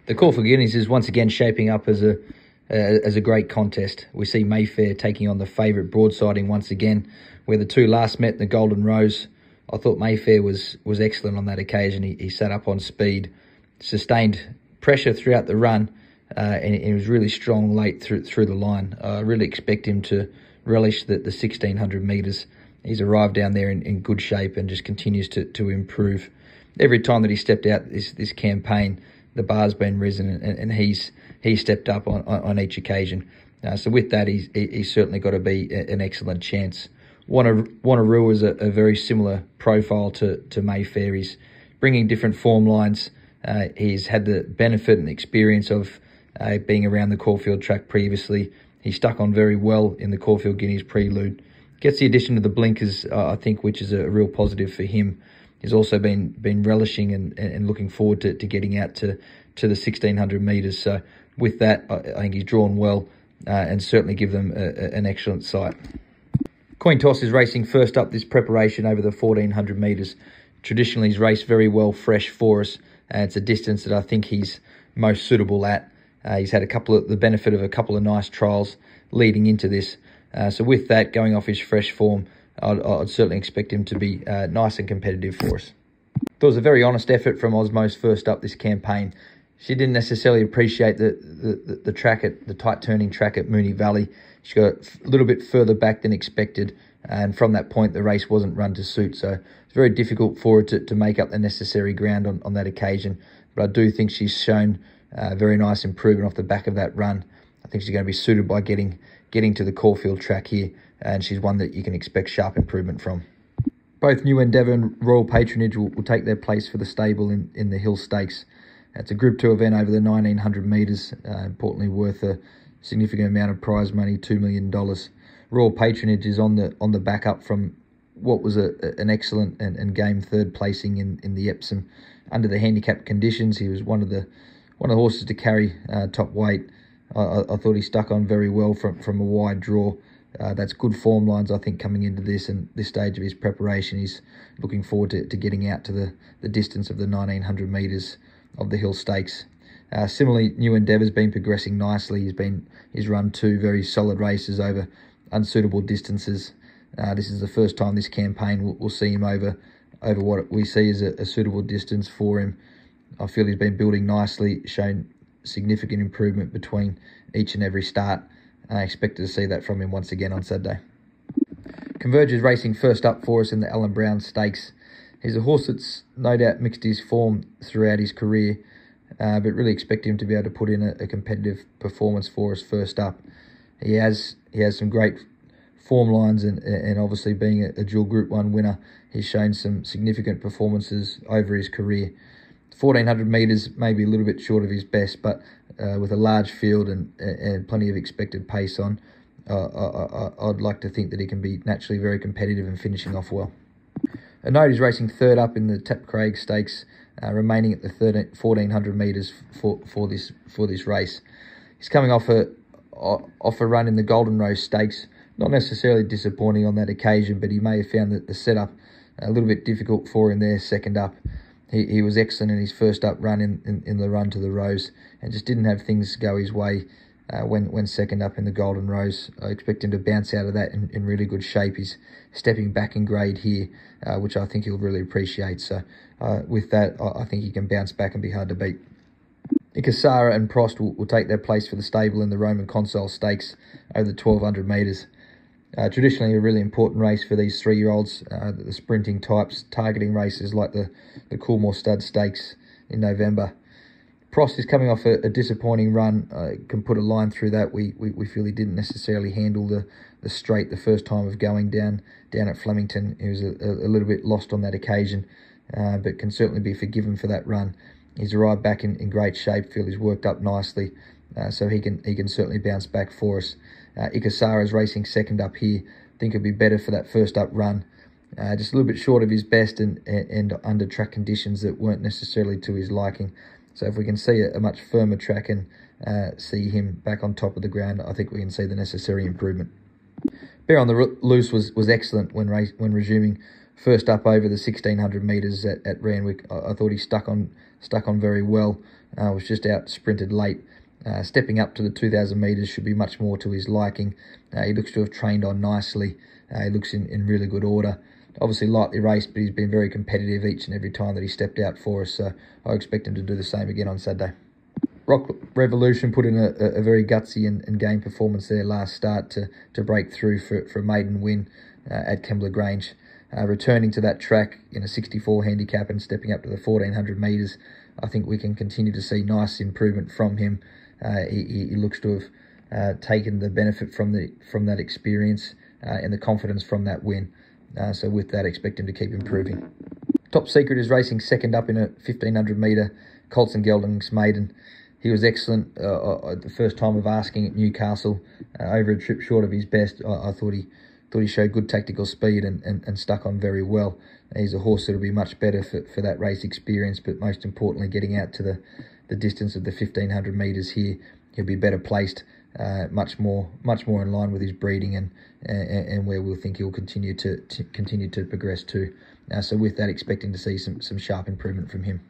The Caulfield Guineas is once again shaping up as a great contest. We see Mayfair taking on the favourite Broadsiding once again, where the two last met in the Golden Rose. I thought Mayfair was excellent on that occasion. He sat up on speed, sustained pressure throughout the run, and he was really strong late through the line. I really expect him to relish the 1600 metres. He's arrived down there in good shape and just continues to improve. Every time that he stepped out this campaign, the bar's been risen, and he's stepped up on each occasion. So with that, he's certainly got to be an excellent chance. Wner Ru is a very similar profile to Mayfair. He's bringing different form lines. He's had the benefit and experience of being around the Caulfield track previously. He stuck on very well in the Caulfield Guineas prelude. Gets the addition of the blinkers, I think, which is a real positive for him. He's also been relishing and looking forward to getting out to the 1600 metres. So with that, I think he's drawn well and certainly give them an excellent sight. Coin Toss is racing first up this preparation over the 1400 metres. Traditionally, he's raced very well fresh for us. It's a distance that I think he's most suitable at. He's had the benefit of a couple of nice trials leading into this. So with that, going off his fresh form, I'd certainly expect him to be nice and competitive for us. There was a very honest effort from Osmos first up this campaign. She didn't necessarily appreciate the track at the tight turning track at Moonee Valley. She got a little bit further back than expected, and from that point the race wasn't run to suit. So it's very difficult for her to make up the necessary ground on that occasion. But I do think she's shown very nice improvement off the back of that run. I think she's going to be suited by getting to the Caulfield track here, and she's one that you can expect sharp improvement from. Both New Endeavour and Royal Patronage will take their place for the stable in the Hill Stakes. It's a Group 2 event over the 1900 metres, importantly worth a significant amount of prize money, $2 million. Royal Patronage is on the back up from what was an excellent and game third placing in the Epsom. Under the handicap conditions, he was one of the horses to carry top weight. I thought he stuck on very well from a wide draw. That's good form lines, I think, coming into this and this stage of his preparation. He's looking forward to getting out to the distance of the 1900 metres of the Hill Stakes. Similarly, New Endeavour's been progressing nicely. He's run two very solid races over unsuitable distances. This is the first time this campaign we'll see him over what we see as a suitable distance for him. I feel he's been building nicely, shown significant improvement between each and every start. I expect to see that from him once again on Saturday. Converge is racing first up for us in the Alan Brown Stakes. He's a horse that's no doubt mixed his form throughout his career, but really expect him to be able to put in a competitive performance for us first up. He has some great form lines, and obviously being a dual Group 1 winner, he's shown some significant performances over his career. 1400 metres may be a little bit short of his best, but with a large field and plenty of expected pace on, I'd like to think that he can be naturally very competitive and finishing off well. A note is racing third up in the Tap Craig Stakes, remaining at the 1400 metres for this race. He's coming off a run in the Golden Rose Stakes. Not necessarily disappointing on that occasion, but he may have found that the setup a little bit difficult for him there second up. He was excellent in his first up run in the run to the Rose, and just didn't have things go his way when second up in the Golden Rose. I expect him to bounce out of that in really good shape. He's stepping back in grade here, which I think he'll really appreciate. So with that, I think he can bounce back and be hard to beat. Aasara and Prost will take their place for the stable in the Roman Consul Stakes over the 1200 metres. Traditionally a really important race for these 3-year-olds, the sprinting types, targeting races like the Coolmore Stud Stakes in November. Prost is coming off a disappointing run. Can put a line through that. We feel he didn't necessarily handle the straight the first time of going down at Flemington. He was a little bit lost on that occasion, but can certainly be forgiven for that run. He's arrived back in great shape. Feel he's worked up nicely, so he can certainly bounce back for us. Aasara is racing second up here. I think it'll be better for that first up run. Just a little bit short of his best and under track conditions that weren't necessarily to his liking. So if we can see a much firmer track and see him back on top of the ground, I think we can see the necessary improvement. Bear on the Loose was excellent when resuming first up over the 1600 metres at Randwick. I thought he stuck on very well. was just out sprinted late. Stepping up to the 2,000 metres should be much more to his liking. He looks to have trained on nicely. He looks in really good order. Obviously lightly raced, but he's been very competitive each and every time that he stepped out for us. So I expect him to do the same again on Saturday. Rock Revolution put in a very gutsy and game performance there last start to break through for a maiden win at Kembla Grange. Returning to that track in a 64 handicap and stepping up to the 1,400 metres, I think we can continue to see nice improvement from him. He looks to have taken the benefit from that experience and the confidence from that win. So with that, expect him to keep improving. Top Secret is racing second up in a 1,500 metre Colts and Geldings maiden. He was excellent at the first time of asking at Newcastle, over a trip short of his best. I thought he showed good tactical speed and stuck on very well. He's a horse that'll be much better for that race experience, but most importantly, getting out to the distance of the 1,500 metres here, he'll be better placed, much more in line with his breeding and where we'll think he'll continue to progress to. So with that, expecting to see some sharp improvement from him.